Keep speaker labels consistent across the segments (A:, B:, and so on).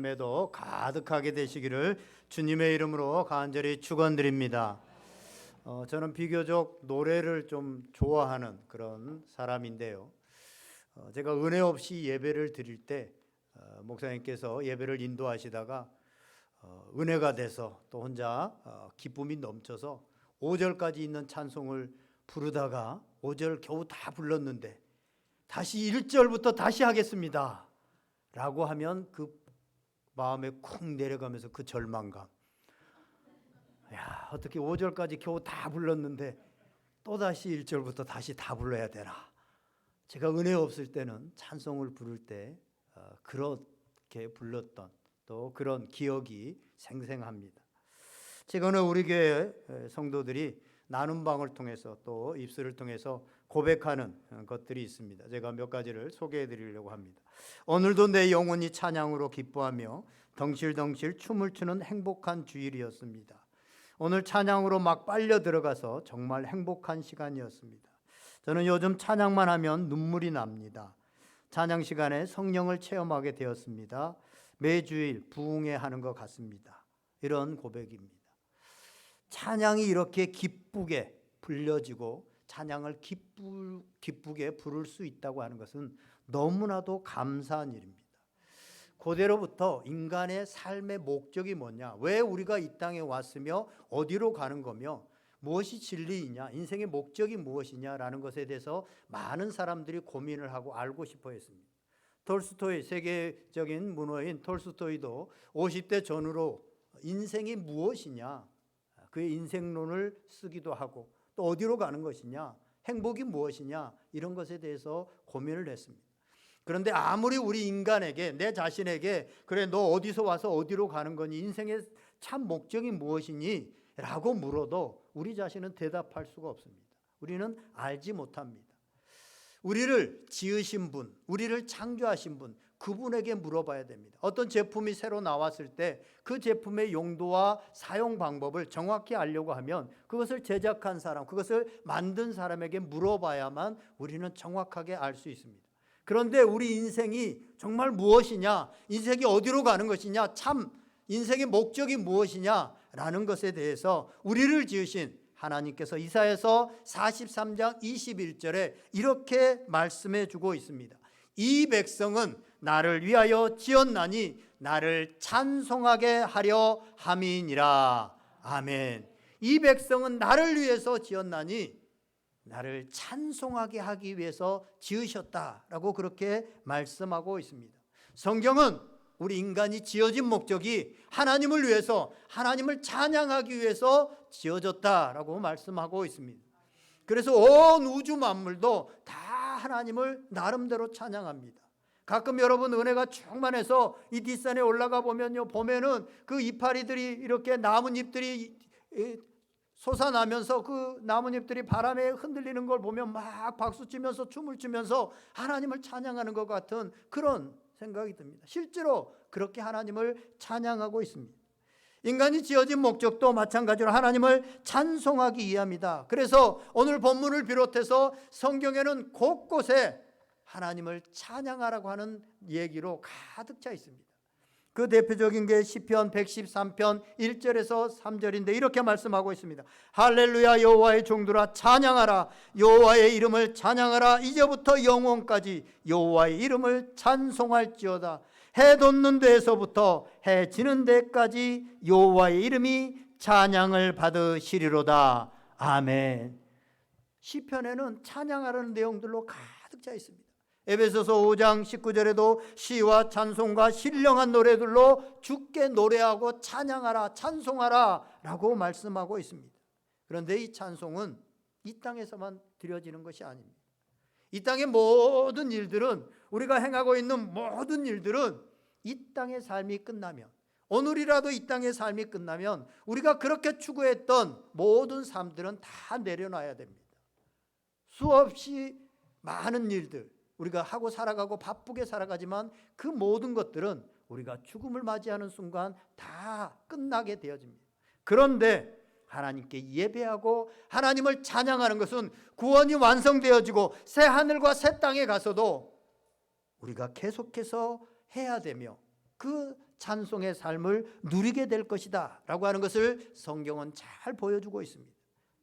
A: 에도 가득하게 되시기를 주님의 이름으로 간절히 축원드립니다. 저는 비교적 노래를 좀 좋아하는 그런 사람인데요. 제가 은혜 없이 예배를 드릴 때 목사님께서 예배를 인도하시다가 은혜가 돼서 또 혼자 기쁨이 넘쳐서 5절까지 있는 찬송을 부르다가 5절 겨우 다 불렀는데 다시 1절부터 다시 하겠습니다 라고 하면 그 마음에 쿵 내려가면서 그 절망감, 야, 어떻게 5절까지 겨우 다 불렀는데 또다시 1절부터 다시 다 불러야 되나. 제가 은혜 없을 때는 찬송을 부를 때 그렇게 불렀던 또 그런 기억이 생생합니다. 최근에 우리 교회 성도들이 나눔방을 통해서 또 입술을 통해서 고백하는 것들이 있습니다. 제가 몇 가지를 소개해 드리려고 합니다. 오늘도 내 영혼이 찬양으로 기뻐하며 덩실덩실 춤을 추는 행복한 주일이었습니다. 오늘 찬양으로 막 빨려 들어가서 정말 행복한 시간이었습니다. 저는 요즘 찬양만 하면 눈물이 납니다. 찬양 시간에 성령을 체험하게 되었습니다. 매주일 부흥회 하는 것 같습니다. 이런 고백입니다. 찬양이 이렇게 기쁘게 불려지고 찬양을 기쁘게 부를 수 있다고 하는 것은 너무나도 감사한 일입니다. 고대로부터 인간의 삶의 목적이 뭐냐, 왜 우리가 이 땅에 왔으며 어디로 가는 거며 무엇이 진리이냐, 인생의 목적이 무엇이냐라는 것에 대해서 많은 사람들이 고민을 하고 알고 싶어 했습니다. 톨스토이, 세계적인 문호인 톨스토이도 50대 전후로 인생이 무엇이냐, 그의 인생론을 쓰기도 하고 또 어디로 가는 것이냐, 행복이 무엇이냐, 이런 것에 대해서 고민을 했습니다. 그런데 아무리 우리 인간에게, 내 자신에게 그래 너 어디서 와서 어디로 가는 거니, 인생의 참 목적이 무엇이니 라고 물어도 우리 자신은 대답할 수가 없습니다. 우리는 알지 못합니다. 우리를 지으신 분, 우리를 창조하신 분, 그분에게 물어봐야 됩니다. 어떤 제품이 새로 나왔을 때 그 제품의 용도와 사용 방법을 정확히 알려고 하면 그것을 제작한 사람, 그것을 만든 사람에게 물어봐야만 우리는 정확하게 알 수 있습니다. 그런데 우리 인생이 정말 무엇이냐, 인생이 어디로 가는 것이냐, 참 인생의 목적이 무엇이냐라는 것에 대해서 우리를 지으신 하나님께서 이사야서 43장 21절에 이렇게 말씀해 주고 있습니다. 이 백성은 나를 위하여 지었나니 나를 찬송하게 하려 함이니라. 아멘. 이 백성은 나를 위해서 지었나니 나를 찬송하게 하기 위해서 지으셨다라고 그렇게 말씀하고 있습니다. 성경은 우리 인간이 지어진 목적이 하나님을 위해서, 하나님을 찬양하기 위해서 지어졌다라고 말씀하고 있습니다. 그래서 온 우주 만물도 다 하나님을 나름대로 찬양합니다. 가끔 여러분 은혜가 충만해서 이 뒷산에 올라가 보면은 그 이파리들이 이렇게 나뭇잎들이 솟아나면서 그 나뭇잎들이 바람에 흔들리는 걸 보면 막 박수치면서 춤을 추면서 하나님을 찬양하는 것 같은 그런 생각이 듭니다. 실제로 그렇게 하나님을 찬양하고 있습니다. 인간이 지어진 목적도 마찬가지로 하나님을 찬송하기 위함이다. 그래서 오늘 본문을 비롯해서 성경에는 곳곳에 하나님을 찬양하라고 하는 얘기로 가득 차 있습니다. 그 대표적인 게 시편 113편 1절에서 3절인데 이렇게 말씀하고 있습니다. 할렐루야, 여호와의 종들아 찬양하라, 여호와의 이름을 찬양하라, 이제부터 영원까지 여호와의 이름을 찬송할지어다. 해 돋는 데에서부터 해 지는 데까지 여호와의 이름이 찬양을 받으시리로다. 아멘. 시편에는 찬양하라는 내용들로 가득 차 있습니다. 에베소서 5장 19절에도 시와 찬송과 신령한 노래들로 주께 노래하고 찬양하라, 찬송하라 라고 말씀하고 있습니다. 그런데 이 찬송은 이 땅에서만 드려지는 것이 아닙니다. 이 땅의 모든 일들은, 우리가 행하고 있는 모든 일들은 이 땅의 삶이 끝나면, 오늘이라도 이 땅의 삶이 끝나면 우리가 그렇게 추구했던 모든 삶들은 다 내려놔야 됩니다. 수없이 많은 일들 우리가 하고 살아가고 바쁘게 살아가지만 그 모든 것들은 우리가 죽음을 맞이하는 순간 다 끝나게 되어집니다. 그런데 하나님께 예배하고 하나님을 찬양하는 것은 구원이 완성되어지고 새 하늘과 새 땅에 가서도 우리가 계속해서 해야 되며 그 찬송의 삶을 누리게 될 것이다 라고 하는 것을 성경은 잘 보여주고 있습니다.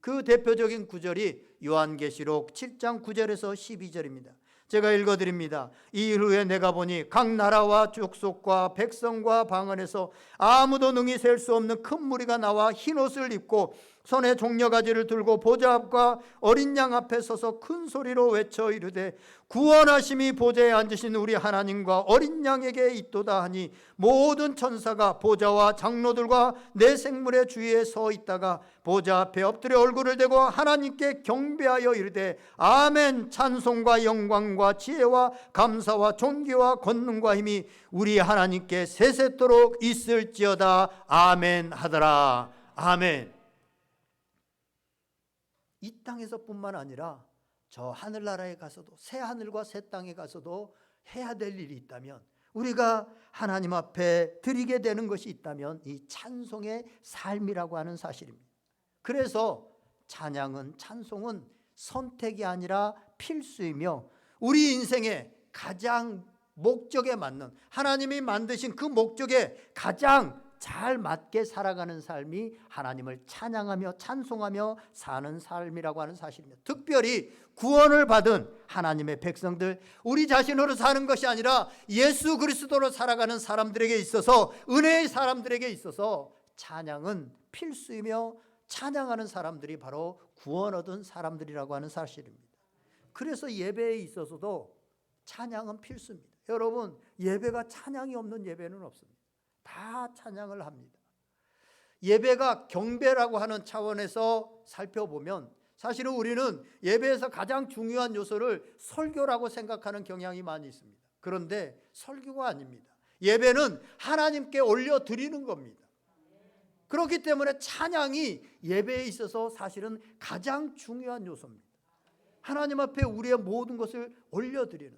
A: 그 대표적인 구절이 요한계시록 7장 9절에서 12절입니다. 제가 읽어드립니다. 이 일 후에 내가 보니 각 나라와 족속과 백성과 방언에서 아무도 능히 셀 수 없는 큰 무리가 나와 흰옷을 입고 손에 종려가지를 들고 보좌 앞과 어린 양 앞에 서서 큰 소리로 외쳐 이르되 구원하심이 보좌에 앉으신 우리 하나님과 어린 양에게 있도다 하니 모든 천사가 보좌와 장로들과 내 생물의 주위에 서 있다가 보좌 앞에 엎드려 얼굴을 대고 하나님께 경배하여 이르되 아멘. 찬송과 영광과 지혜와 감사와 존귀와 권능과 힘이 우리 하나님께 세세토록 있을지어다. 아멘 하더라. 아멘. 이 땅에서 뿐만 아니라 저 하늘나라에 가서도, 새 하늘과 새 땅에 가서도 해야 될 일이 있다면, 우리가 하나님 앞에 드리게 되는 것이 있다면 이 찬송의 삶이라고 하는 사실입니다. 그래서 찬송은 선택이 아니라 필수이며 우리 인생의 가장 목적에 맞는, 하나님이 만드신 그 목적에 가장 잘 맞게 살아가는 삶이 하나님을 찬양하며 찬송하며 사는 삶이라고 하는 사실입니다. 특별히 구원을 받은 하나님의 백성들, 우리 자신으로 사는 것이 아니라 예수 그리스도로 살아가는 사람들에게 있어서, 은혜의 사람들에게 있어서 찬양은 필수이며 찬양하는 사람들이 바로 구원 얻은 사람들이라고 하는 사실입니다. 그래서 예배에 있어서도 찬양은 필수입니다. 여러분, 예배가 찬양이 없는 예배는 없습니다. 다 찬양을 합니다. 예배가 경배라고 하는 차원에서 살펴보면 사실은 우리는 예배에서 가장 중요한 요소를 설교라고 생각하는 경향이 많이 있습니다. 그런데 설교가 아닙니다. 예배는 하나님께 올려드리는 겁니다. 그렇기 때문에 찬양이 예배에 있어서 사실은 가장 중요한 요소입니다. 하나님 앞에 우리의 모든 것을 올려드리는,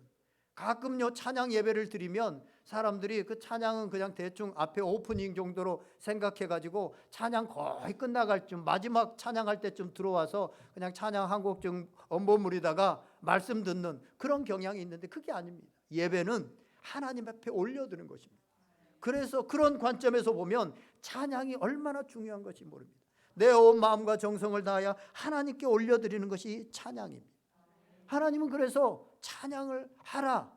A: 가끔요 찬양 예배를 드리면 사람들이 그 찬양은 그냥 대충 앞에 오프닝 정도로 생각해가지고 찬양 거의 끝나갈 쯤, 마지막 찬양할 때쯤 들어와서 그냥 찬양 한 곡 좀 엄버무리다가 말씀 듣는 그런 경향이 있는데 그게 아닙니다. 예배는 하나님 앞에 올려드는 것입니다. 그래서 그런 관점에서 보면 찬양이 얼마나 중요한 것인지 모릅니다. 내 온 마음과 정성을 다하여 하나님께 올려드리는 것이 찬양입니다. 하나님은 그래서 찬양을 하라,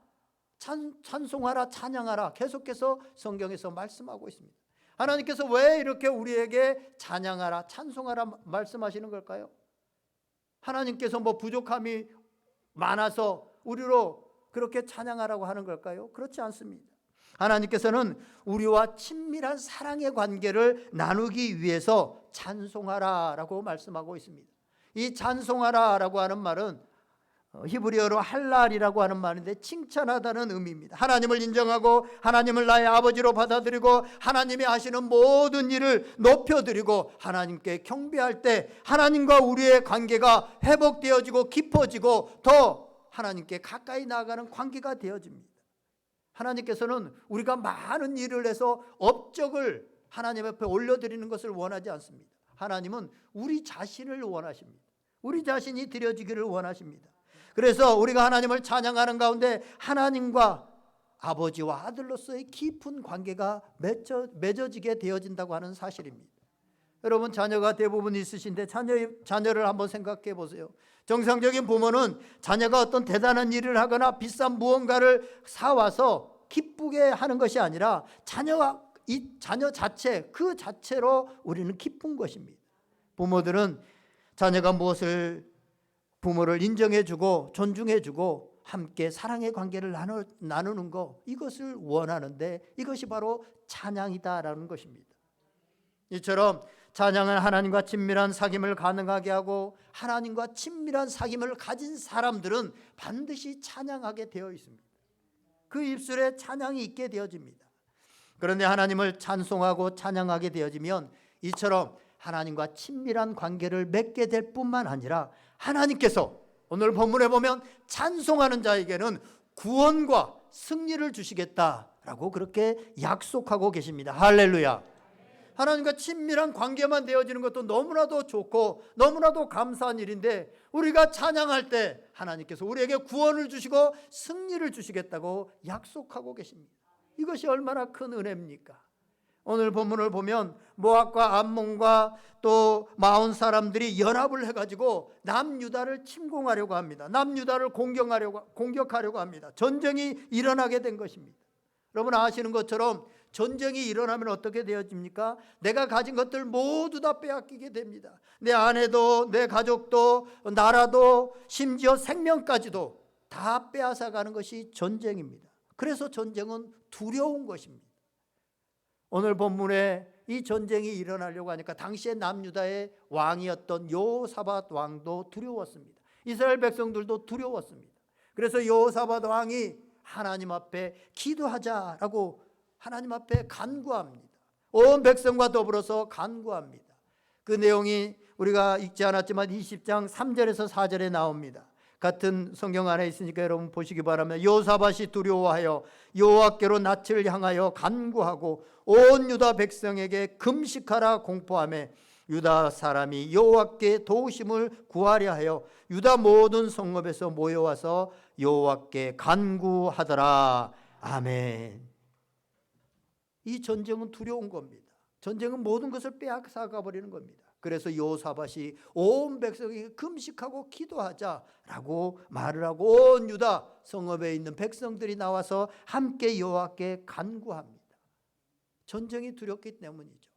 A: 찬송하라, 찬양하라 계속해서 성경에서 말씀하고 있습니다. 하나님께서 왜 이렇게 우리에게 찬양하라, 찬송하라 말씀하시는 걸까요? 하나님께서 뭐 부족함이 많아서 우리로 그렇게 찬양하라고 하는 걸까요? 그렇지 않습니다. 하나님께서는 우리와 친밀한 사랑의 관계를 나누기 위해서 찬송하라라고 말씀하고 있습니다. 이 찬송하라라고 하는 말은 히브리어로 할랄이라고 하는 말인데 칭찬하다는 의미입니다. 하나님을 인정하고 하나님을 나의 아버지로 받아들이고 하나님이 하시는 모든 일을 높여드리고 하나님께 경배할 때 하나님과 우리의 관계가 회복되어지고 깊어지고 더 하나님께 가까이 나아가는 관계가 되어집니다. 하나님께서는 우리가 많은 일을 해서 업적을 하나님 앞에 올려드리는 것을 원하지 않습니다. 하나님은 우리 자신을 원하십니다. 우리 자신이 드려지기를 원하십니다. 그래서 우리가 하나님을 찬양하는 가운데 하나님과 아버지와 아들로서의 깊은 관계가 맺어지게 되어진다고 하는 사실입니다. 여러분, 자녀가 대부분 있으신데 자녀를 한번 생각해 보세요. 정상적인 부모는 자녀가 어떤 대단한 일을 하거나 비싼 무언가를 사와서 기쁘게 하는 것이 아니라 이 자녀 자체, 그 자체로 우리는 기쁜 것입니다. 부모들은 자녀가 부모를 인정해주고 존중해주고 함께 사랑의 관계를 나누는 것, 이것을 원하는데 이것이 바로 찬양이다라는 것입니다. 이처럼 찬양은 하나님과 친밀한 사귐을 가능하게 하고 하나님과 친밀한 사귐을 가진 사람들은 반드시 찬양하게 되어 있습니다. 그 입술에 찬양이 있게 되어집니다. 그런데 하나님을 찬송하고 찬양하게 되어지면 이처럼 하나님과 친밀한 관계를 맺게 될 뿐만 아니라 하나님께서 오늘 본문에 보면 찬송하는 자에게는 구원과 승리를 주시겠다라고 그렇게 약속하고 계십니다. 할렐루야. 하나님과 친밀한 관계만 되어지는 것도 너무나도 좋고 너무나도 감사한 일인데 우리가 찬양할 때 하나님께서 우리에게 구원을 주시고 승리를 주시겠다고 약속하고 계십니다. 이것이 얼마나 큰 은혜입니까? 오늘 본문을 보면 모압과 암몬과 또 마온 사람들이 연합을 해가지고 남유다를 침공하려고 합니다. 남유다를 공격하려고 합니다. 전쟁이 일어나게 된 것입니다. 여러분 아시는 것처럼 전쟁이 일어나면 어떻게 되어집니까? 내가 가진 것들 모두 다 빼앗기게 됩니다. 내 아내도, 내 가족도, 나라도, 심지어 생명까지도 다 빼앗아가는 것이 전쟁입니다. 그래서 전쟁은 두려운 것입니다. 오늘 본문에 이 전쟁이 일어나려고 하니까 당시에 남유다의 왕이었던 여호사밧 왕도 두려웠습니다. 이스라엘 백성들도 두려웠습니다. 그래서 여호사밧 왕이 하나님 앞에 기도하자라고 하나님 앞에 간구합니다. 온 백성과 더불어서 간구합니다. 그 내용이 우리가 읽지 않았지만 20장 3절에서 4절에 나옵니다. 같은 성경 안에 있으니까 여러분 보시기 바랍니다. 여호사밧이 두려워하여 여호와께로 낯을 향하여 간구하고 온 유다 백성에게 금식하라 공포하며 유다 사람이 여호와께 도우심을 구하려 하여 유다 모든 성읍에서 모여와서 여호와께 간구하더라. 아멘. 이 전쟁은 두려운 겁니다. 전쟁은 모든 것을 빼앗아가 버리는 겁니다. 그래서 여호사밧이 온 백성에게 금식하고 기도하자라고 말을 하고 온 유다 성읍에 있는 백성들이 나와서 함께 여호와께 간구합니다. 전쟁이 두렵기 때문이죠.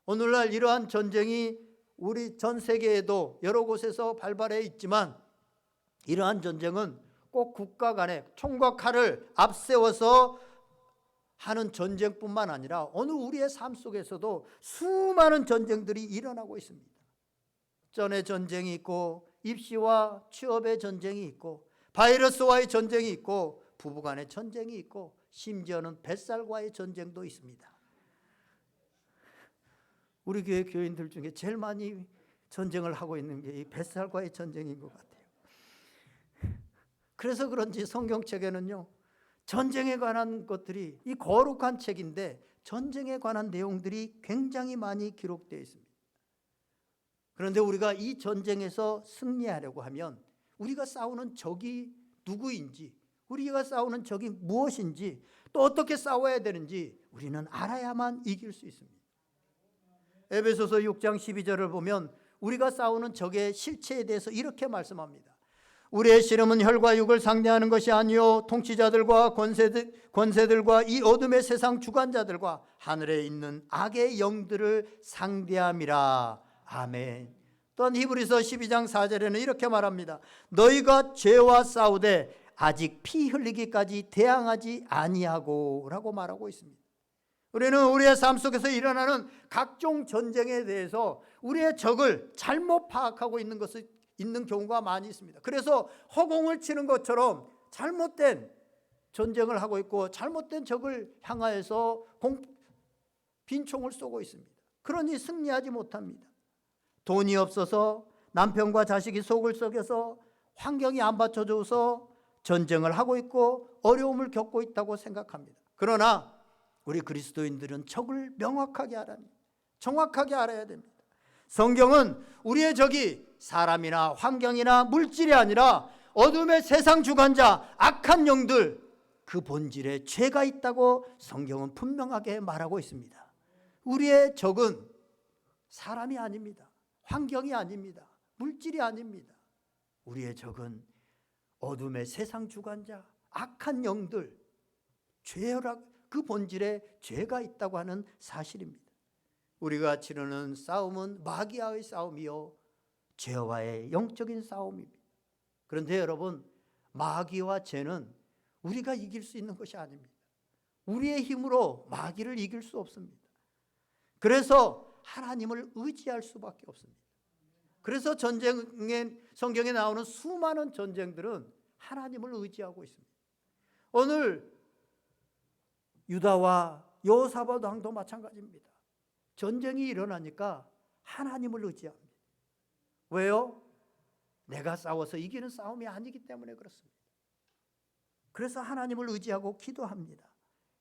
A: 오늘날 이러한 전쟁이 우리 전 세계에도 여러 곳에서 발발해 있지만 이러한 전쟁은 꼭 국가 간에 총과 칼을 앞세워서 하는 전쟁뿐만 아니라 오늘 우리의 삶 속에서도 수많은 전쟁들이 일어나고 있습니다. 전의 전쟁이 있고 입시와 취업의 전쟁이 있고 바이러스와의 전쟁이 있고 부부간의 전쟁이 있고 심지어는 뱃살과의 전쟁도 있습니다. 우리 교회 교인들 중에 제일 많이 전쟁을 하고 있는 게 이 뱃살과의 전쟁인 것 같아요. 그래서 그런지 성경책에는요 전쟁에 관한 것들이 이 거룩한 책인데 전쟁에 관한 내용들이 굉장히 많이 기록되어 있습니다. 그런데 우리가 이 전쟁에서 승리하려고 하면 우리가 싸우는 적이 누구인지, 우리가 싸우는 적이 무엇인지, 또 어떻게 싸워야 되는지 우리는 알아야만 이길 수 있습니다. 에베소서 6장 12절을 보면 우리가 싸우는 적의 실체에 대해서 이렇게 말씀합니다. 우리의 씨름은 혈과 육을 상대하는 것이 아니요 통치자들과 권세들과 이 어둠의 세상 주관자들과 하늘에 있는 악의 영들을 상대함이라. 아멘. 또한 히브리서 12장 4절에는 이렇게 말합니다. 너희가 죄와 싸우되 아직 피 흘리기까지 대항하지 아니하고 라고 말하고 있습니다. 우리는 우리의 삶 속에서 일어나는 각종 전쟁에 대해서 우리의 적을 잘못 파악하고 있는 경우가 많이 있습니다. 그래서 허공을 치는 것처럼 잘못된 전쟁을 하고 있고 잘못된 적을 향하여서 빈총을 쏘고 있습니다. 그러니 승리하지 못합니다. 돈이 없어서 남편과 자식이 속을 썩여서 환경이 안 받쳐줘서 전쟁을 하고 있고 어려움을 겪고 있다고 생각합니다. 그러나 우리 그리스도인들은 적을 명확하게 알아야 합니다. 정확하게 알아야 됩니다. 성경은 우리의 적이 사람이나 환경이나 물질이 아니라 어둠의 세상 주관자 악한 영들, 그 본질에 죄가 있다고 성경은 분명하게 말하고 있습니다. 우리의 적은 사람이 아닙니다. 환경이 아닙니다. 물질이 아닙니다. 우리의 적은 어둠의 세상 주관자 악한 영들, 죄락, 그 본질에 죄가 있다고 하는 사실입니다. 우리가 치르는 싸움은 마귀와의 싸움이요 죄와의 영적인 싸움입니다. 그런데 여러분, 마귀와 죄는 우리가 이길 수 있는 것이 아닙니다. 우리의 힘으로 마귀를 이길 수 없습니다. 그래서 하나님을 의지할 수밖에 없습니다. 그래서 성경에 나오는 수많은 전쟁들은 하나님을 의지하고 있습니다. 오늘 유다와 여호사밧 왕도 마찬가지입니다. 전쟁이 일어나니까 하나님을 의지합니다. 왜요? 내가 싸워서 이기는 싸움이 아니기 때문에 그렇습니다. 그래서 하나님을 의지하고 기도합니다.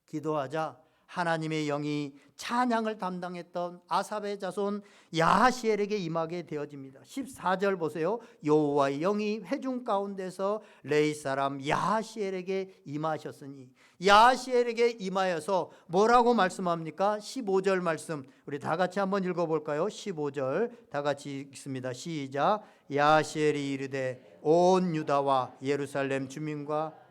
A: 기도하자 하나님의 영이 찬양을 담당했던 아삽의 자손 야하시엘에게 임하게 되어집니다. 14절 보세요. 여호와의 영이 회중 가운데서 레위 사람 야하시엘에게 임하셨으니, 야하시엘에게 임하여서 뭐라고 말씀합니까? 15절 말씀 우리 다 같이 한번 읽어볼까요? 15절 다 같이 읽습니다. 시작. 야하시엘이 이르되 온 유다와 예루살렘 주민과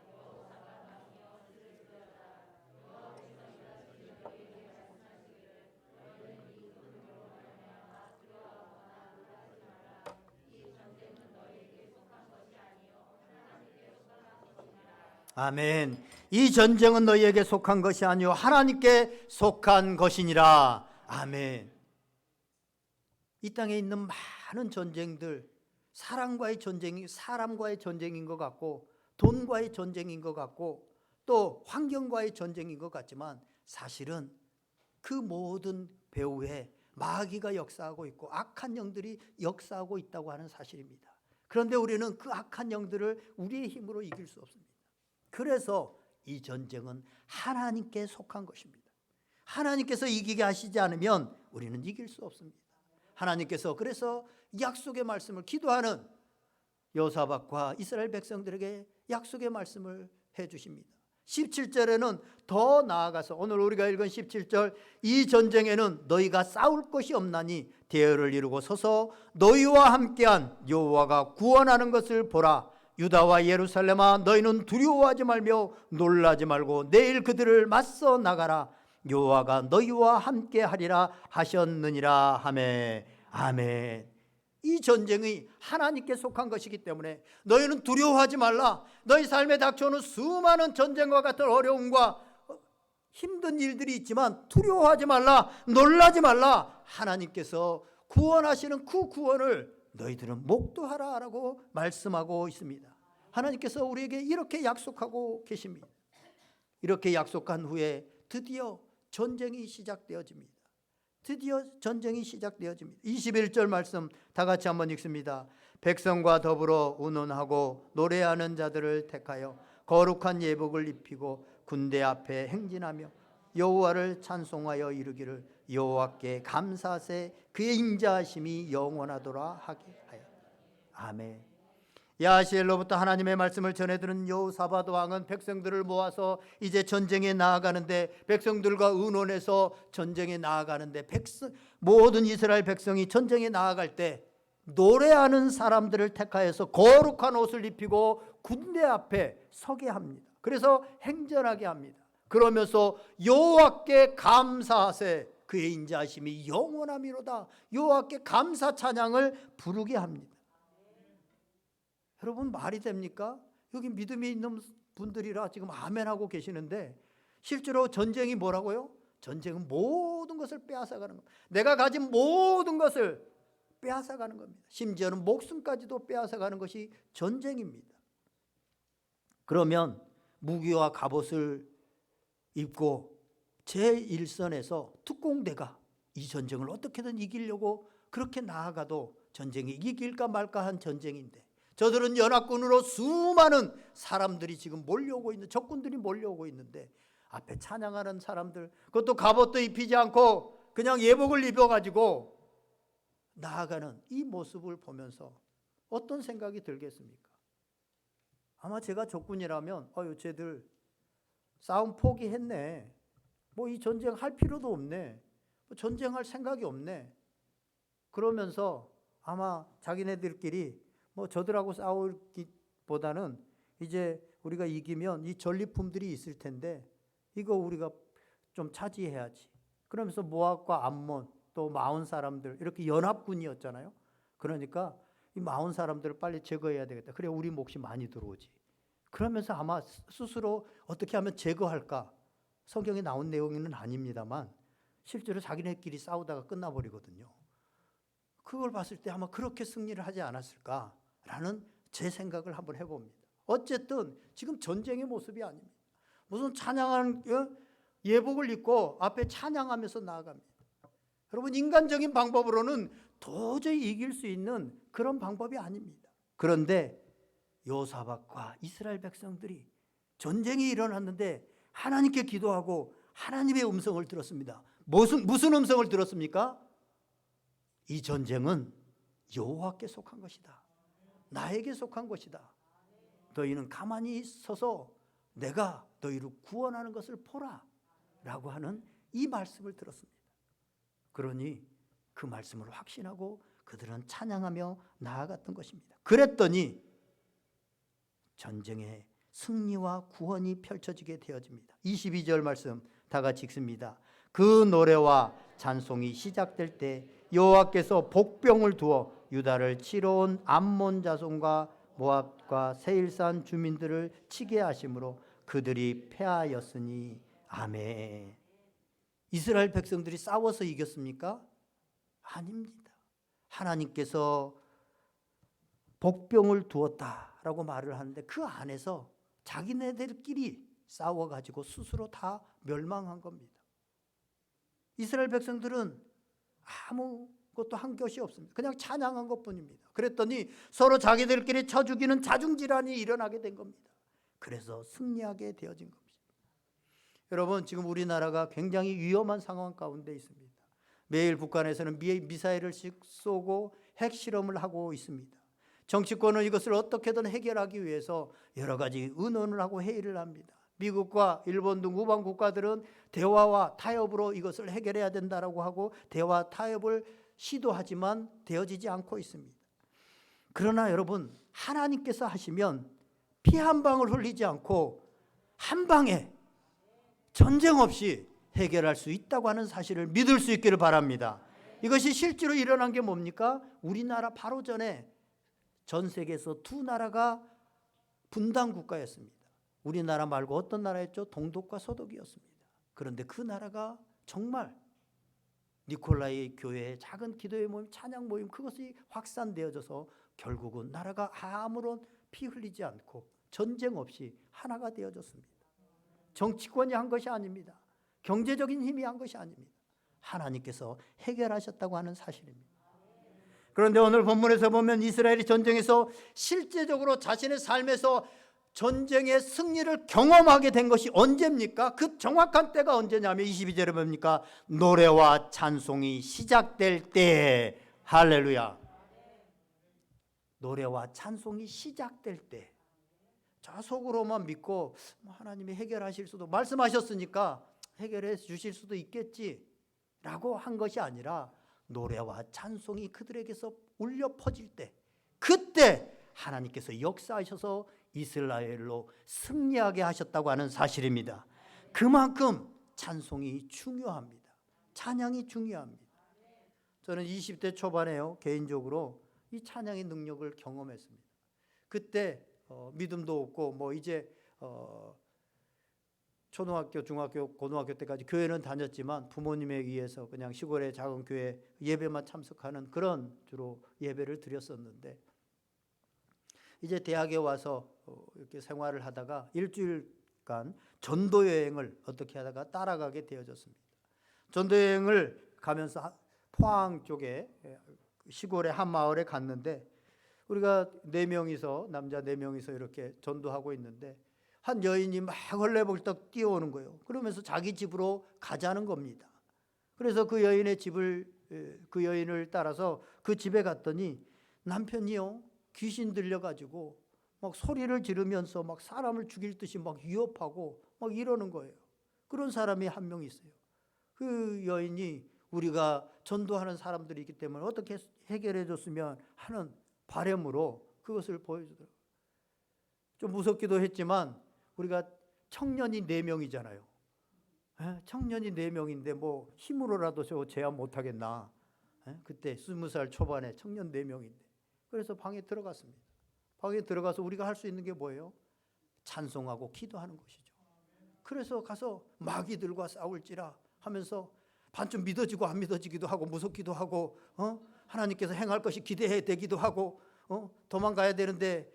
A: 아멘. 이 전쟁은 너희에게 속한 것이 아니요 하나님께 속한 것이니라. 아멘. 이 땅에 있는 많은 전쟁들, 사람과의 전쟁인 것 같고, 돈과의 전쟁인 것 같고, 또 환경과의 전쟁인 것 같지만 사실은 그 모든 배후에 마귀가 역사하고 있고 악한 영들이 역사하고 있다고 하는 사실입니다. 그런데 우리는 그 악한 영들을 우리의 힘으로 이길 수 없습니다. 그래서 이 전쟁은 하나님께 속한 것입니다. 하나님께서 이기게 하시지 않으면 우리는 이길 수 없습니다. 하나님께서 그래서 약속의 말씀을 기도하는 여호사밧과 이스라엘 백성들에게 약속의 말씀을 해주십니다. 17절에는 더 나아가서 오늘 우리가 읽은 17절, 이 전쟁에는 너희가 싸울 것이 없나니 대열을 이루고 서서 너희와 함께한 여호와가 구원하는 것을 보라. 유다와 예루살렘아 너희는 두려워하지 말며 놀라지 말고 내일 그들을 맞서 나가라. 여호와가 너희와 함께 하리라 하셨느니라 하매. 아멘. 이 전쟁이 하나님께 속한 것이기 때문에 너희는 두려워하지 말라. 너희 삶에 닥쳐오는 수많은 전쟁과 같은 어려움과 힘든 일들이 있지만 두려워하지 말라, 놀라지 말라. 하나님께서 구원하시는 그 구원을 너희들은 목도하라 라고 말씀하고 있습니다. 하나님께서 우리에게 이렇게 약속하고 계십니다. 이렇게 약속한 후에 드디어 전쟁이 시작되어집니다. 드디어 전쟁이 시작되어집니다. 21절 말씀 다 같이 한번 읽습니다. 백성과 더불어 운운하고 노래하는 자들을 택하여 거룩한 예복을 입히고 군대 앞에 행진하며 여호와를 찬송하여 이르기를 여호와께 감사하세 그의 인자하심이 영원하도록 하게 하여. 아멘. 야하시엘로부터 하나님의 말씀을 전해들은 여호사밧 왕은 백성들을 모아서 이제 전쟁에 나아가는데, 백성들과 의논해서 전쟁에 나아가는데, 모든 이스라엘 백성이 전쟁에 나아갈 때 노래하는 사람들을 택하여서 거룩한 옷을 입히고 군대 앞에 서게 합니다. 그래서 행전하게 합니다. 그러면서 여호와께 감사하세 그의 인자하심이 영원함이로다. 여호와께 감사 찬양을 부르게 합니다. 여러분 말이 됩니까? 여기 믿음이 있는 분들이라 지금 아멘하고 계시는데 실제로 전쟁이 뭐라고요? 전쟁은 모든 것을 빼앗아가는 겁니다. 내가 가진 모든 것을 빼앗아가는 겁니다. 심지어는 목숨까지도 빼앗아가는 것이 전쟁입니다. 그러면 무기와 갑옷을 입고 제1선에서 특공대가 이 전쟁을 어떻게든 이기려고 그렇게 나아가도 전쟁이 이길까 말까 한 전쟁인데, 저들은 연합군으로 수많은 사람들이 지금 몰려오고 있는, 적군들이 몰려오고 있는데 앞에 찬양하는 사람들, 그것도 갑옷도 입히지 않고 그냥 예복을 입어가지고 나아가는 이 모습을 보면서 어떤 생각이 들겠습니까? 아마 제가 적군이라면 쟤들 싸움 포기했네, 뭐 이 전쟁 할 필요도 없네, 전쟁할 생각이 없네, 그러면서 아마 자기네들끼리 뭐 저들하고 싸우기보다는 이제 우리가 이기면 이 전리품들이 있을 텐데 이거 우리가 좀 차지해야지, 그러면서 모압과 암몬 또 마온 사람들 이렇게 연합군이었잖아요. 그러니까 이 마온 사람들을 빨리 제거해야 되겠다. 그래 우리 몫이 많이 들어오지. 그러면서 아마 스스로 어떻게 하면 제거할까, 성경에 나온 내용은 아닙니다만 실제로 자기네끼리 싸우다가 끝나버리거든요. 그걸 봤을 때 아마 그렇게 승리를 하지 않았을까라는 제 생각을 한번 해봅니다. 어쨌든 지금 전쟁의 모습이 아닙니다. 무슨 찬양하는 예복을 입고 앞에 찬양하면서 나아갑니다. 여러분 인간적인 방법으로는 도저히 이길 수 있는 그런 방법이 아닙니다. 그런데 여호사밧과 이스라엘 백성들이 전쟁이 일어났는데 하나님께 기도하고 하나님의 음성을 들었습니다. 무슨 음성을 들었습니까? 이 전쟁은 여호와께 속한 것이다. 나에게 속한 것이다. 너희는 가만히 서서 내가 너희를 구원하는 것을 보라 라고 하는 이 말씀을 들었습니다. 그러니 그 말씀을 확신하고 그들은 찬양하며 나아갔던 것입니다. 그랬더니 전쟁의 승리와 구원이 펼쳐지게 되어집니다. 22절 말씀 다 같이 읽습니다. 그 노래와 찬송이 시작될 때 여호와께서 복병을 두어 유다를 치러 온 암몬 자손과 모압과 세일산 주민들을 치게 하심으로 그들이 패하였으니 아멘. 이스라엘 백성들이 싸워서 이겼습니까? 아닙니다. 하나님께서 복병을 두었다라고 말을 하는데 그 안에서 자기네들끼리 싸워가지고 스스로 다 멸망한 겁니다. 이스라엘 백성들은 아무것도 한 것이 없습니다. 그냥 찬양한 것뿐입니다. 그랬더니 서로 자기들끼리 쳐 죽이는 자중질환이 일어나게 된 겁니다. 그래서 승리하게 되어진 겁니다. 여러분, 지금 우리나라가 굉장히 위험한 상황 가운데 있습니다. 매일 북한에서는 미사일을 쏘고 핵실험을 하고 있습니다. 정치권은 이것을 어떻게든 해결하기 위해서 여러 가지 의논을 하고 회의를 합니다. 미국과 일본 등 우방 국가들은 대화와 타협으로 이것을 해결해야 된다라고 하고 대화 타협을 시도하지만 되어지지 않고 있습니다. 그러나 여러분, 하나님께서 하시면 피 한 방울 흘리지 않고 한 방에 전쟁 없이 해결할 수 있다고 하는 사실을 믿을 수 있기를 바랍니다. 이것이 실제로 일어난 게 뭡니까? 우리나라 바로 전에 전 세계에서 두 나라가 분단 국가였습니다. 우리나라 말고 어떤 나라였죠? 동독과 서독이었습니다. 그런데 그 나라가 정말 니콜라이 교회의 작은 기도의 모임, 찬양 모임, 그것이 확산되어져서 결국은 나라가 아무런 피 흘리지 않고 전쟁 없이 하나가 되어졌습니다. 정치권이 한 것이 아닙니다. 경제적인 힘이 한 것이 아닙니다. 하나님께서 해결하셨다고 하는 사실입니다. 그런데 오늘 본문에서 보면 이스라엘이 전쟁에서 실제적으로 자신의 삶에서 전쟁의 승리를 경험하게 된 것이 언제입니까? 그 정확한 때가 언제냐면 22절에 뭡니까? 노래와 찬송이 시작될 때. 할렐루야. 노래와 찬송이 시작될 때. 저 속으로만 믿고 하나님이 해결하실 수도, 말씀하셨으니까 해결해 주실 수도 있겠지라고 한 것이 아니라 노래와 찬송이 그들에게서 울려 퍼질 때, 그때 하나님께서 역사하셔서 이스라엘로 승리하게 하셨다고 하는 사실입니다. 그만큼 찬송이 중요합니다. 찬양이 중요합니다. 저는 20대 초반에요, 개인적으로 이 찬양의 능력을 경험했습니다. 그때 믿음도 없고 이제 초등학교, 중학교, 고등학교 때까지 교회는 다녔지만 부모님에 의해서 그냥 시골의 작은 교회 예배만 참석하는 그런 주로 예배를 드렸었는데, 이제 대학에 와서 이렇게 생활을 하다가 일주일간 전도 여행을 어떻게 하다가 따라가게 되어졌습니다. 전도 여행을 가면서 포항 쪽에 시골의 한 마을에 갔는데, 우리가 남자 4명이서 이렇게 전도하고 있는데 한 여인이 막 헐레벌떡 뛰어오는 거예요. 그러면서 자기 집으로 가자는 겁니다. 그래서 그 여인을 따라서 그 집에 갔더니 남편이요, 귀신 들려가지고 막 소리를 지르면서 막 사람을 죽일 듯이 막 위협하고 막 이러는 거예요. 그런 사람이 한 명 있어요. 그 여인이 우리가 전도하는 사람들이기 때문에 어떻게 해결해 줬으면 하는 바람으로 그것을 보여주더라고요. 좀 무섭기도 했지만 우리가 청년이 4명이잖아요. 청년이 4명인데 뭐 힘으로라도 저 제압 못하겠나. 그때 20살 초반에 청년 4명인데. 그래서 방에 들어갔습니다. 방에 들어가서 우리가 할 수 있는 게 뭐예요? 찬송하고 기도하는 것이죠. 그래서 가서 마귀들과 싸울지라 하면서 반쯤 믿어지고 안 믿어지기도 하고 무섭기도 하고 하나님께서 행할 것이 기대해 되기도 하고 도망가야 되는데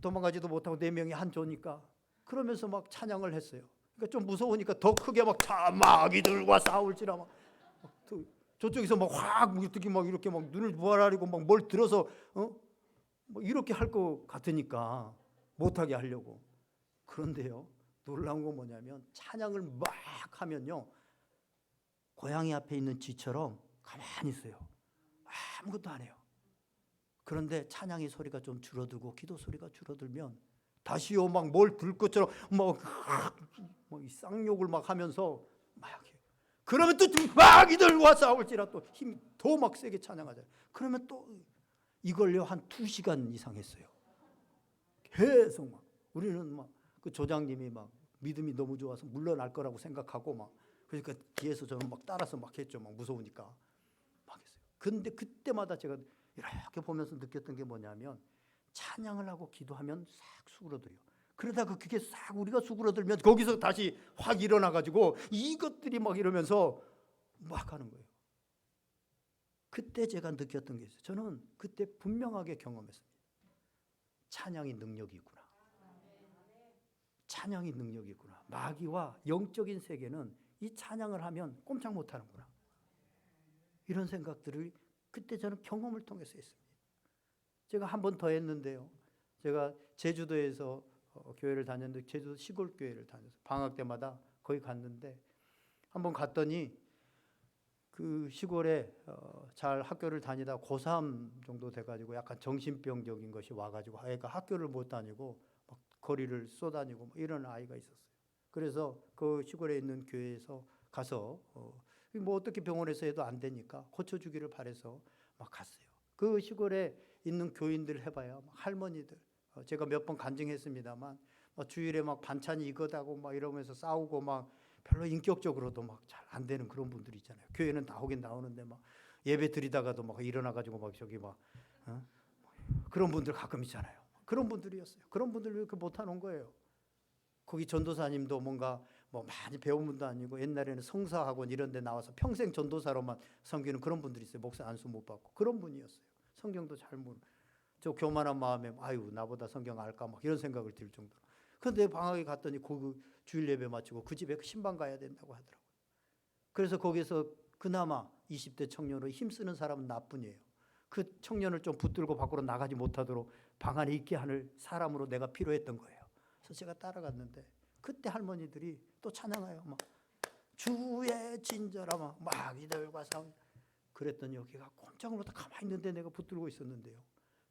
A: 도망가지도 못하고 4명이 한 조니까 그러면서 막 찬양을 했어요. 그러니까 좀 무서우니까 더 크게 막 마귀들과 싸울지라 막 저쪽에서 막 확 이렇게 막 눈을 부활하려고 막 뭘 들어서 뭐 이렇게 할 것 같으니까 못하게 하려고. 그런데요, 놀라운 건 뭐냐면 찬양을 막 하면요, 고양이 앞에 있는 쥐처럼 가만히 있어요. 아무것도 안 해요. 그런데 찬양의 소리가 좀 줄어들고 기도 소리가 줄어들면 다시요 막 뭘 들 것처럼 막 쌍욕을 막 하면서 막 해요. 그러면 또 막 이들과 싸울지라 또 힘 더 막 세게 찬양하잖아요. 그러면 또 이걸요 한 2시간 이상 했어요. 계속 막 우리는 막 그 조장님이 막 믿음이 너무 좋아서 물러날 거라고 생각하고 막 그러니까 뒤에서 저는 막 따라서 막 했죠. 막 무서우니까 막 했어요. 근데 그때마다 제가 이렇게 보면서 느꼈던 게 뭐냐면 찬양을 하고 기도하면 싹 수그러들어요. 그러다가 그게 싹 우리가 수그러들면 거기서 다시 확 일어나 가지고 이것들이 막 이러면서 막 하는 거예요. 그때 제가 느꼈던 게 있어요. 저는 그때 분명하게 경험했습니다. 찬양이 능력이 있구나. 찬양이 능력이 있구나. 마귀와 영적인 세계는 이 찬양을 하면 꼼짝 못하는구나. 이런 생각들을 그때 저는 경험을 통해서 했습니다. 제가 한 번 더 했는데요. 제가 제주도에서 교회를 다녔는데 제주도 시골 교회를 다녀서 방학 때마다 거기 갔는데 한번 갔더니 그 시골에 잘 학교를 다니다 고3 정도 돼가지고 약간 정신병적인 것이 와가지고 애가 학교를 못 다니고 막 거리를 쏘다니고 뭐 이런 아이가 있었어요. 그래서 그 시골에 있는 교회에서 가서 뭐 어떻게 병원에서 해도 안 되니까 고쳐주기를 바래서 막 갔어요. 그 시골에 있는 교인들 해봐야 막 할머니들 제가 몇 번 간증했습니다만 주일에 막 반찬이 이거다고 막 이러면서 싸우고 막 별로 인격적으로도 막 잘 안 되는 그런 분들이 있잖아요. 교회는 나오긴 나오는데 막 예배 드리다가도 막 일어나가지고 막 저기 막 그런 분들 가끔 있잖아요. 그런 분들이었어요. 그런 분들 이렇게 못하는 거예요. 거기 전도사님도 뭔가 뭐 많이 배운 분도 아니고 옛날에는 성사학원 이런 데 나와서 평생 전도사로만 섬기는 그런 분들이 있어요. 목사 안수 못 받고 그런 분이었어요. 성경도 잘 모르고 저 교만한 마음에 아유 나보다 성경 알까 막 이런 생각을 들 정도로. 그런데 방학에 갔더니 그 주일 예배 마치고 그 집에 신방 가야 된다고 하더라고요. 그래서 거기서 그나마 20대 청년으로 힘쓰는 사람은 나뿐이에요. 그 청년을 좀 붙들고 밖으로 나가지 못하도록 방 안에 있게 하는 사람으로 내가 필요했던 거예요. 그래서 제가 따라갔는데 그때 할머니들이 또 찬양해요. 막 주의 친절함 막 이들과 싸우. 그랬더니 여기가 꼼짝 못하고 가만히 있는데 내가 붙들고 있었는데요.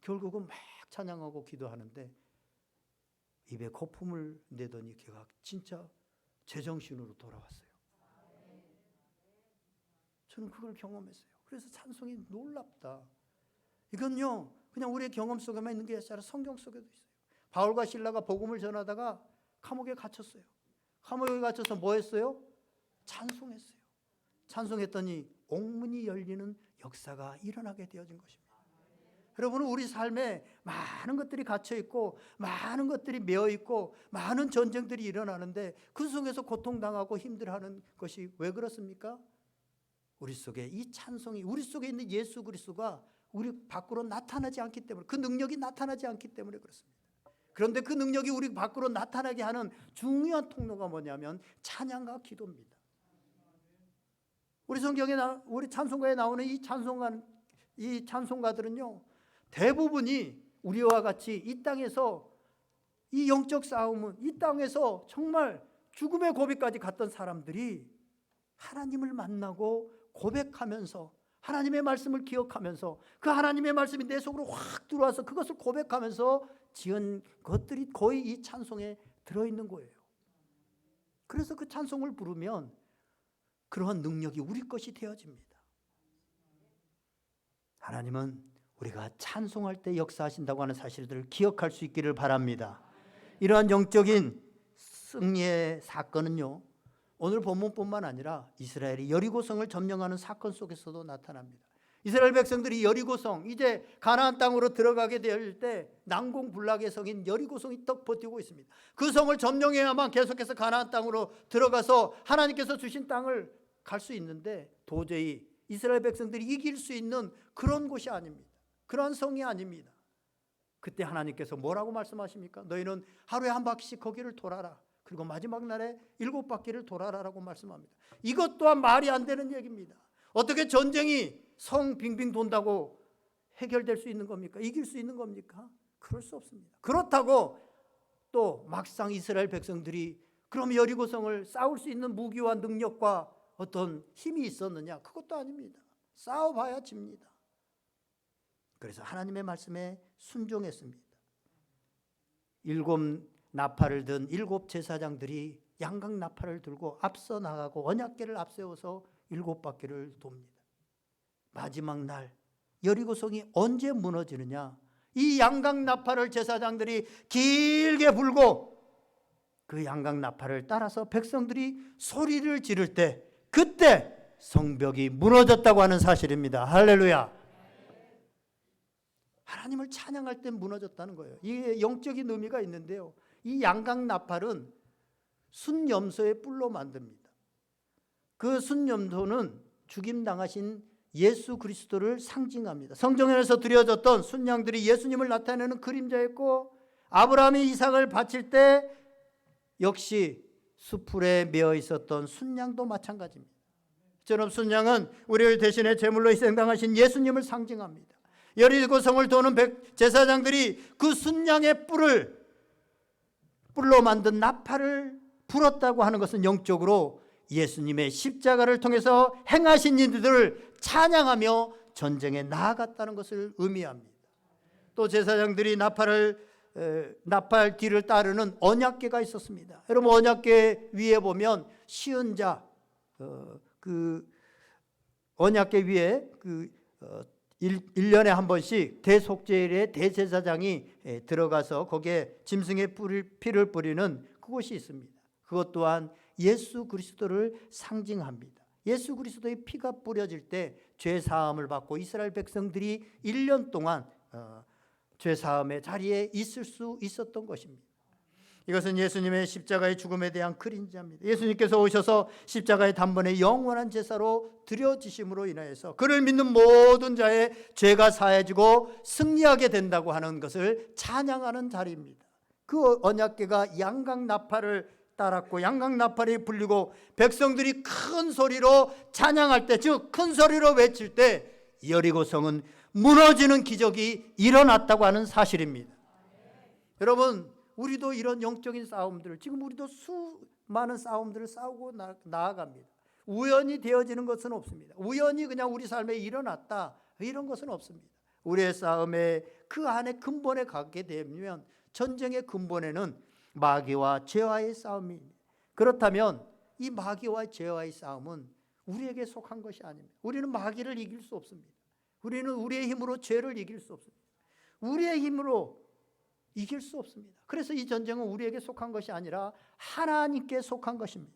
A: 결국은 막 찬양하고 기도하는데 입에 거품을 내더니 걔가 진짜 제정신으로 돌아왔어요. 저는 그걸 경험했어요. 그래서 찬송이 놀랍다. 이건요 그냥 우리의 경험 속에만 있는 게 아니라 성경 속에도 있어요. 바울과 실라가 복음을 전하다가 감옥에 갇혔어요. 감옥에 갇혀서 뭐 했어요? 찬송했어요. 찬송했더니 옥문이 열리는 역사가 일어나게 되어진 것입니다. 여러분은 우리 삶에 많은 것들이 갇혀 있고 많은 것들이 메어 있고 많은 전쟁들이 일어나는데 그 속에서 고통당하고 힘들어하는 것이 왜 그렇습니까? 우리 속에 이 찬송이 우리 속에 있는 예수 그리스도가 우리 밖으로 나타나지 않기 때문에 그 능력이 나타나지 않기 때문에 그렇습니다. 그런데 그 능력이 우리 밖으로 나타나게 하는 중요한 통로가 뭐냐면 찬양과 기도입니다. 우리 성경에 우리 찬송가에 나오는 이 찬송가들은요 대부분이 우리와 같이 이 땅에서 이 영적 싸움은 이 땅에서 정말 죽음의 고비까지 갔던 사람들이 하나님을 만나고 고백하면서 하나님의 말씀을 기억하면서 그 하나님의 말씀이 내 속으로 확 들어와서 그것을 고백하면서 지은 것들이 거의 이 찬송에 들어있는 거예요. 그래서 그 찬송을 부르면 그러한 능력이 우리 것이 되어집니다. 하나님은 우리가 찬송할 때 역사하신다고 하는 사실들을 기억할 수 있기를 바랍니다. 이러한 영적인 승리의 사건은요 오늘 본문뿐만 아니라 이스라엘이 여리고성을 점령하는 사건 속에서도 나타납니다. 이스라엘 백성들이 여리고성 이제 가나안 땅으로 들어가게 될 때 난공불락의 성인 여리고성이 떡 버티고 있습니다. 그 성을 점령해야만 계속해서 가나안 땅으로 들어가서 하나님께서 주신 땅을 갈 수 있는데 도저히 이스라엘 백성들이 이길 수 있는 그런 곳이 아닙니다. 그런 성이 아닙니다. 그때 하나님께서 뭐라고 말씀하십니까? 너희는 하루에 한 바퀴씩 거기를 돌아라. 그리고 마지막 날에 7바퀴를 돌아라라고 말씀합니다. 이것 또한 말이 안 되는 얘기입니다. 어떻게 전쟁이 성 빙빙 돈다고 해결될 수 있는 겁니까? 이길 수 있는 겁니까? 그럴 수 없습니다. 그렇다고 또 막상 이스라엘 백성들이 그럼 여리고성을 싸울 수 있는 무기와 능력과 어떤 힘이 있었느냐? 그것도 아닙니다. 싸워봐야 집니다. 그래서 하나님의 말씀에 순종했습니다. 7 나팔을 든 7 제사장들이 양각 나팔을 들고 앞서 나가고 언약궤를 앞세워서 7바퀴를 돕니다. 마지막 날 여리고성이 언제 무너지느냐? 이 양각 나팔을 제사장들이 길게 불고 그 양각 나팔을 따라서 백성들이 소리를 지를 때, 그때 성벽이 무너졌다고 하는 사실입니다. 할렐루야. 하나님을 찬양할 때 무너졌다는 거예요. 이게 영적인 의미가 있는데요, 이 양각 나팔은 순염소의 뿔로 만듭니다. 그 순염소는 죽임당하신 예수 그리스도를 상징합니다. 성경에서 드려졌던 순양들이 예수님을 나타내는 그림자였고, 아브라함이 이삭을 바칠 때 역시 수풀에 메어 있었던 순양도 마찬가지입니다. 저런 순양은 우리를 대신에 제물로 희생당하신 예수님을 상징합니다. 여리고성을 도는 제사장들이 그 순양의 뿔로 만든 나팔을 불었다고 하는 것은 영적으로 예수님의 십자가를 통해서 행하신 일들을 찬양하며 전쟁에 나아갔다는 것을 의미합니다. 또 제사장들이 나팔 뒤를 따르는 언약궤가 있었습니다. 여러분, 언약궤 위에 보면 시은자, 그 언약궤 위에 1년에 한 번씩 대속죄일에 대제사장이 들어가서 거기에 짐승의 피를 뿌리는 그곳이 있습니다. 그것 또한 예수 그리스도를 상징합니다. 예수 그리스도의 피가 뿌려질 때 죄사함을 받고 이스라엘 백성들이 1년 동안 죄사함의 자리에 있을 수 있었던 것입니다. 이것은 예수님의 십자가의 죽음에 대한 그림자입니다. 예수님께서 오셔서 십자가의 단번에 영원한 제사로 드려지심으로 인하여서 그를 믿는 모든 자의 죄가 사해지고 승리하게 된다고 하는 것을 찬양하는 자리입니다. 그 언약궤가 양각 나팔을 따랐고 양각 나팔이 불리고 백성들이 큰 소리로 찬양할 때, 즉 큰 소리로 외칠 때 여리고성은 무너지는 기적이 일어났다고 하는 사실입니다. 여러분, 우리도 이런 영적인 싸움들을, 지금 우리도 수많은 싸움들을 싸우고 나아갑니다. 우연히 되어지는 것은 없습니다. 우연히 그냥 우리 삶에 일어났다, 이런 것은 없습니다. 우리의 싸움에 그 안에 근본에 가게 되면 전쟁의 근본에는 마귀와 죄와의 싸움입니다. 그렇다면 이 마귀와 죄와의 싸움은 우리에게 속한 것이 아닙니다. 우리는 마귀를 이길 수 없습니다. 우리는 우리의 힘으로 죄를 이길 수 없습니다. 우리의 힘으로 이길 수 없습니다. 그래서 이 전쟁은 우리에게 속한 것이 아니라 하나님께 속한 것입니다.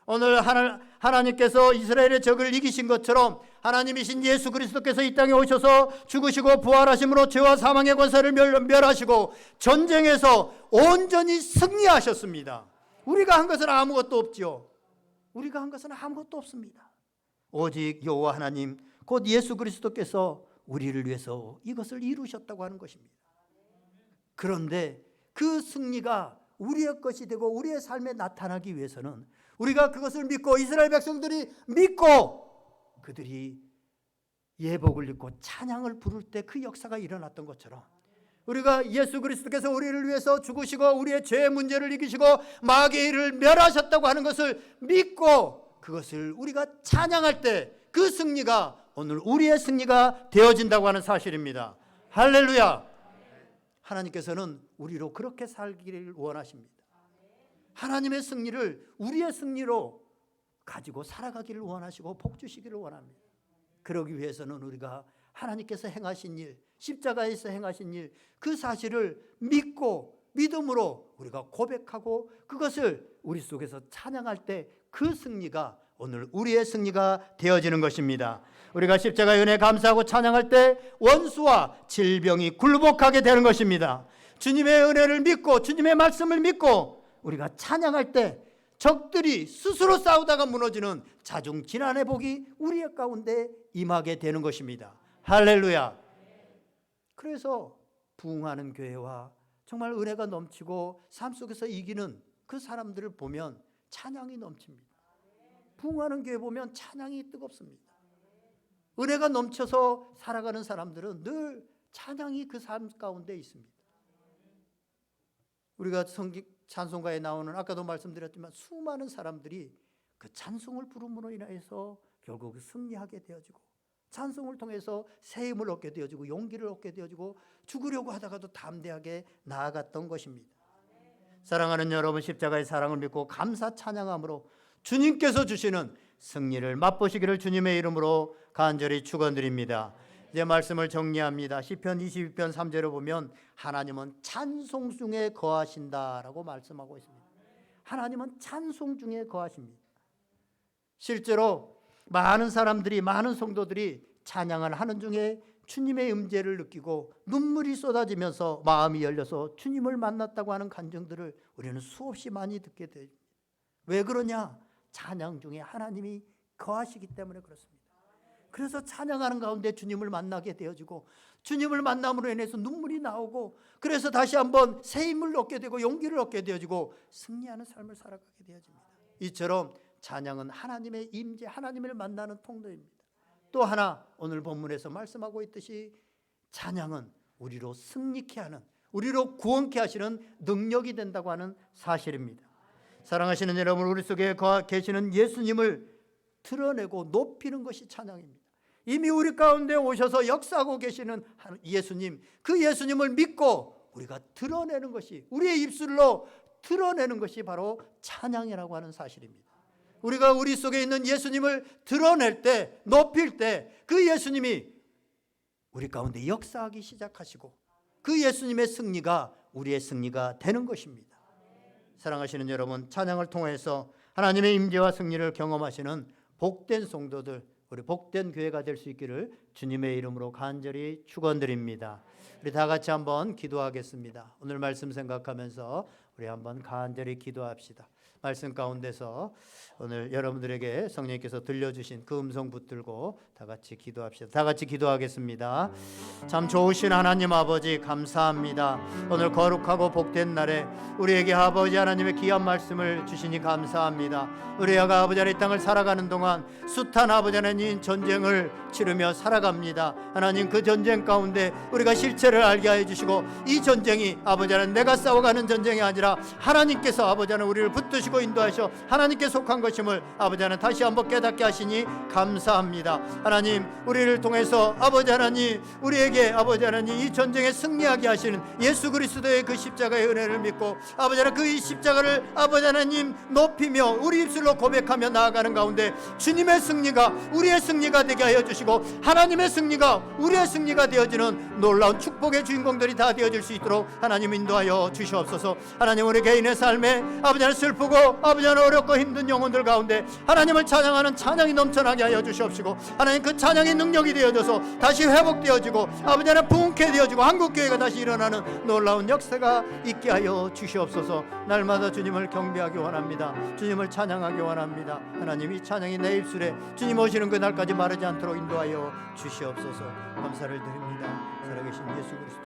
A: 오늘 하나님께서 이스라엘의 적을 이기신 것처럼 하나님이신 예수 그리스도께서 이 땅에 오셔서 죽으시고 부활하심으로 죄와 사망의 권세를 멸하시고 전쟁에서 온전히 승리하셨습니다. 우리가 한 것은 아무것도 없지요. 우리가 한 것은 아무것도 없습니다. 오직 여호와 하나님 곧 예수 그리스도께서 우리를 위해서 이것을 이루셨다고 하는 것입니다. 그런데 그 승리가 우리의 것이 되고 우리의 삶에 나타나기 위해서는 우리가 그것을 믿고 이스라엘 백성들이 믿고 그들이 예복을 입고 찬양을 부를 때 그 역사가 일어났던 것처럼 우리가 예수 그리스도께서 우리를 위해서 죽으시고 우리의 죄의 문제를 이기시고 마귀의 일을 멸하셨다고 하는 것을 믿고 그것을 우리가 찬양할 때 그 승리가 오늘 우리의 승리가 되어진다고 하는 사실입니다. 할렐루야. 하나님께서는 우리로 그렇게 살기를 원하십니다. 하나님의 승리를 우리의 승리로 가지고 살아가기를 원하시고 복 주시기를 원합니다. 그러기 위해서는 우리가 하나님께서 행하신 일, 십자가에서 행하신 일, 그 사실을 믿고 믿음으로 우리가 고백하고 그것을 우리 속에서 찬양할 때 그 승리가 오늘 우리의 승리가 되어지는 것입니다. 우리가 십자가의 은혜 감사하고 찬양할 때 원수와 질병이 굴복하게 되는 것입니다. 주님의 은혜를 믿고 주님의 말씀을 믿고 우리가 찬양할 때 적들이 스스로 싸우다가 무너지는 자중지난의 복이 우리의 가운데 임하게 되는 것입니다. 할렐루야. 그래서 부흥하는 교회와 정말 은혜가 넘치고 삶 속에서 이기는 그 사람들을 보면 찬양이 넘칩니다. 부흥하는 교회 보면 찬양이 뜨겁습니다. 은혜가 넘쳐서 살아가는 사람들은 늘 찬양이 그 삶 가운데 있습니다. 우리가 찬송가에 나오는, 아까도 말씀드렸지만 수많은 사람들이 그 찬송을 부름으로 인해서 결국 승리하게 되어지고, 찬송을 통해서 새 힘을 얻게 되어지고 용기를 얻게 되어지고 죽으려고 하다가도 담대하게 나아갔던 것입니다. 사랑하는 여러분, 십자가의 사랑을 믿고 감사 찬양함으로 주님께서 주시는 승리를 맛보시기를 주님의 이름으로 간절히 축원드립니다. 이제 말씀을 정리합니다. 시편 22편 3절에 보면 하나님은 찬송 중에 거하신다라고 말씀하고 있습니다. 하나님은 찬송 중에 거하십니다. 실제로 많은 사람들이, 많은 성도들이 찬양을 하는 중에 주님의 임재를 느끼고 눈물이 쏟아지면서 마음이 열려서 주님을 만났다고 하는 간증들을 우리는 수없이 많이 듣게 됩니다. 왜 그러냐? 찬양 중에 하나님이 거하시기 때문에 그렇습니다. 그래서 찬양하는 가운데 주님을 만나게 되어지고, 주님을 만남으로 인해서 눈물이 나오고, 그래서 다시 한번 새 힘을 얻게 되고 용기를 얻게 되어지고 승리하는 삶을 살아가게 되어집니다. 이처럼 찬양은 하나님의 임재, 하나님을 만나는 통로입니다. 또 하나, 오늘 본문에서 말씀하고 있듯이 찬양은 우리로 승리케 하는, 우리로 구원케 하시는 능력이 된다고 하는 사실입니다. 사랑하시는 여러분, 우리 속에 계시는 예수님을 드러내고 높이는 것이 찬양입니다. 이미 우리 가운데 오셔서 역사하고 계시는 예수님, 그 예수님을 믿고 우리가 드러내는 것이, 우리의 입술로 드러내는 것이 바로 찬양이라고 하는 사실입니다. 우리가 우리 속에 있는 예수님을 드러낼 때, 높일 때 그 예수님이 우리 가운데 역사하기 시작하시고 그 예수님의 승리가 우리의 승리가 되는 것입니다. 사랑하시는 여러분, 찬양을 통해서 하나님의 임재와 승리를 경험하시는 복된 성도들, 우리 복된 교회가 될 수 있기를 주님의 이름으로 간절히 축원드립니다. 우리 다 같이 한번 기도하겠습니다. 오늘 말씀 생각하면서 우리 한번 간절히 기도합시다. 말씀 가운데서 오늘 여러분들에게 성령님께서 들려주신 그 음성 붙들고 다 같이 기도합시다. 다 같이 기도하겠습니다. 참 좋으신 하나님 아버지, 감사합니다. 오늘 거룩하고 복된 날에 우리에게 아버지 하나님의 귀한 말씀을 주시니 감사합니다. 우리가 아버지 하나님 이 땅을 살아가는 동안 숱한 아버지 하나님 전쟁을 치르며 살아갑니다. 하나님, 그 전쟁 가운데 우리가 실체를 알게 하여 주시고, 이 전쟁이 아버지 하나님 내가 싸워가는 전쟁이 아니라 하나님께서 아버지 하나님 우리를 붙드시고 인도하셔 하나님께 속한 것임을 아버지 하나님 다시 한번 깨닫게 하시니 감사합니다. 하나님, 우리를 통해서 아버지 하나님 우리에게 아버지 하나님 이 전쟁에 승리하게 하시는 예수 그리스도의 그 십자가의 은혜를 믿고 아버지 하나님 그 이 십자가를 아버지 하나님 높이며 우리 입술로 고백하며 나아가는 가운데 주님의 승리가 우리의 승리가 되게 하여 주시고, 하나님의 승리가 우리의 승리가 되어지는 놀라운 축복의 주인공들이 다 되어질 수 있도록 하나님 인도하여 주시옵소서. 하나님, 우리 개인의 삶에 아버지 하나님 슬프고 아버지 하나님 어렵고 힘든 영혼들 가운데 하나님을 찬양하는 찬양이 넘쳐나게 하여 주시옵시고, 하나님 그 찬양의 능력이 되어져서 다시 회복되어지고 아버지 하나님 부흥케 되어지고 한국교회가 다시 일어나는 놀라운 역사가 있게 하여 주시옵소서. 날마다 주님을 경배하기 원합니다. 주님을 찬양하기 원합니다. 하나님, 이 찬양이 내 입술에 주님 오시는 그날까지 마르지 않도록 인도하여 주시옵소서. 감사를 드립니다. 살아계신 예수 그리스도